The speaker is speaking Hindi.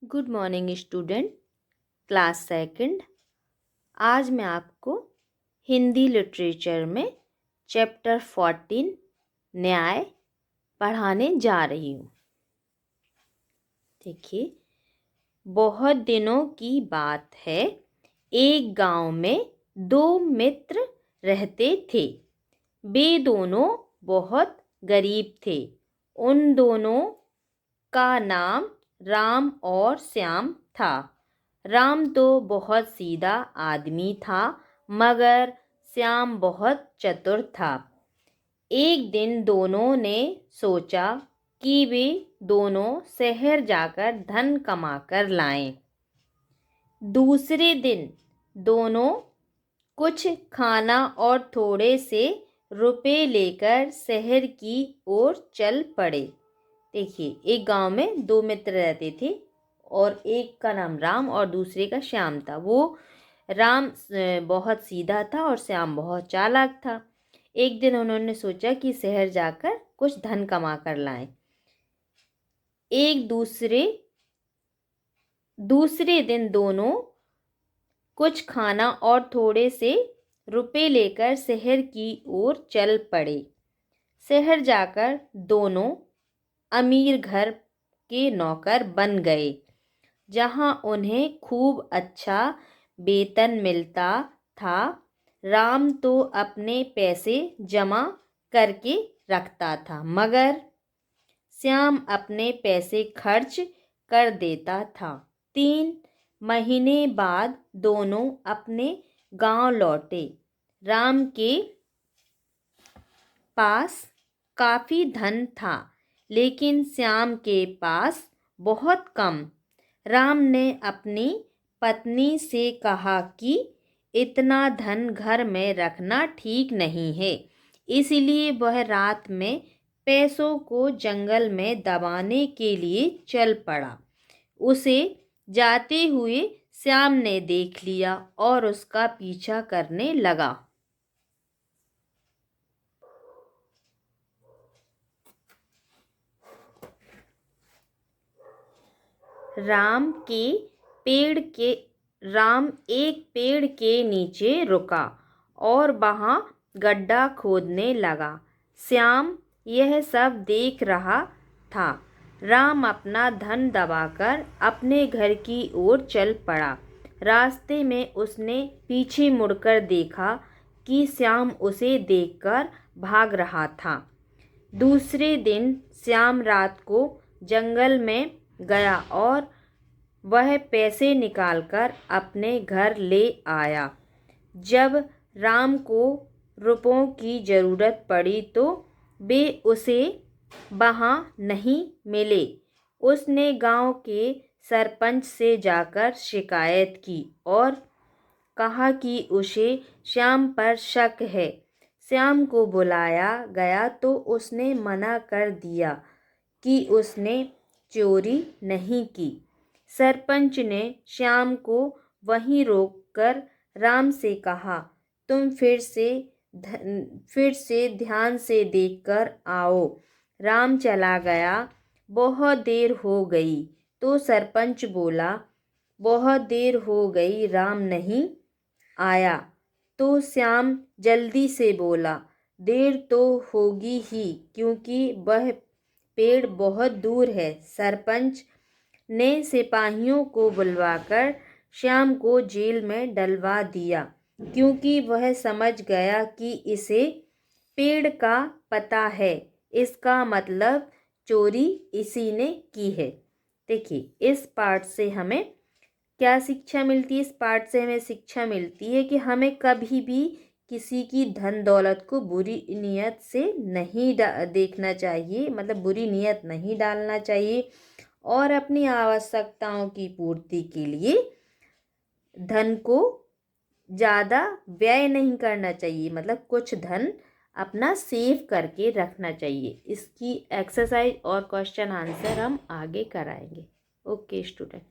Good morning student, class second. आज मैं आपको हिंदी लिटरेचर में चैप्टर 14 न्याय पढ़ाने जा रही हूँ। देखिए, बहुत दिनों की बात है, एक गांव में दो मित्र रहते थे। वे दोनों बहुत गरीब थे। उन दोनों का नाम राम और श्याम था। राम तो बहुत सीधा आदमी था, मगर श्याम बहुत चतुर था। एक दिन दोनों ने सोचा कि वे दोनों शहर जाकर धन कमाकर लाएं। दूसरे दिन दोनों कुछ खाना और थोड़े से रुपए लेकर शहर की ओर चल पड़े। देखिए, एक गांव में दो मित्र रहते थे और एक का नाम राम और दूसरे का श्याम था। वो राम बहुत सीधा था और श्याम बहुत चालाक था। एक दिन उन्होंने सोचा कि शहर जाकर कुछ धन कमा कर लाएं। दूसरे दिन दोनों कुछ खाना और थोड़े से रुपए लेकर शहर की ओर चल पड़े। शहर जाकर दोनों अमीर घर के नौकर बन गए, जहां उन्हें खूब अच्छा वेतन मिलता था। राम तो अपने पैसे जमा करके रखता था, मगर श्याम अपने पैसे खर्च कर देता था। 3 महीने बाद दोनों अपने गांव लौटे। राम के पास काफ़ी धन था, लेकिन श्याम के पास बहुत कम। राम ने अपनी पत्नी से कहा कि इतना धन घर में रखना ठीक नहीं है, इसलिए वह रात में पैसों को जंगल में दबाने के लिए चल पड़ा। उसे जाते हुए श्याम ने देख लिया और उसका पीछा करने लगा। राम एक पेड़ के नीचे रुका और वहां गड्ढा खोदने लगा। श्याम यह सब देख रहा था। राम अपना धन दबाकर अपने घर की ओर चल पड़ा। रास्ते में उसने पीछे मुड़कर देखा कि श्याम उसे देखकर भाग रहा था। दूसरे दिन श्याम रात को जंगल में गया और वह पैसे निकालकर अपने घर ले आया। जब राम को रुपयों की ज़रूरत पड़ी तो वे उसे वहाँ नहीं मिले। उसने गांव के सरपंच से जाकर शिकायत की और कहा कि उसे श्याम पर शक है। श्याम को बुलाया गया तो उसने मना कर दिया कि उसने चोरी नहीं की। सरपंच ने श्याम को वहीं रोककर राम से कहा, तुम फिर से ध्यान से देखकर आओ। राम चला गया। बहुत देर हो गई तो सरपंच बोला, बहुत देर हो गई, राम नहीं आया। तो श्याम जल्दी से बोला, देर तो होगी ही, क्योंकि वह पेड़ बहुत दूर है। सरपंच ने सिपाहियों को बुलवाकर श्याम को जेल में डलवा दिया, क्योंकि वह समझ गया कि इसे पेड़ का पता है। इसका मतलब चोरी इसी ने की है। देखिए, इस पाठ से हमें क्या शिक्षा मिलती है? इस पाठ से हमें शिक्षा मिलती है कि हमें कभी भी किसी की धन दौलत को बुरी नीयत से नहीं देखना चाहिए, मतलब बुरी नीयत नहीं डालना चाहिए, और अपनी आवश्यकताओं की पूर्ति के लिए धन को ज़्यादा व्यय नहीं करना चाहिए, मतलब कुछ धन अपना सेव करके रखना चाहिए। इसकी एक्सरसाइज और क्वेश्चन आंसर हम आगे कराएंगे। Okay student.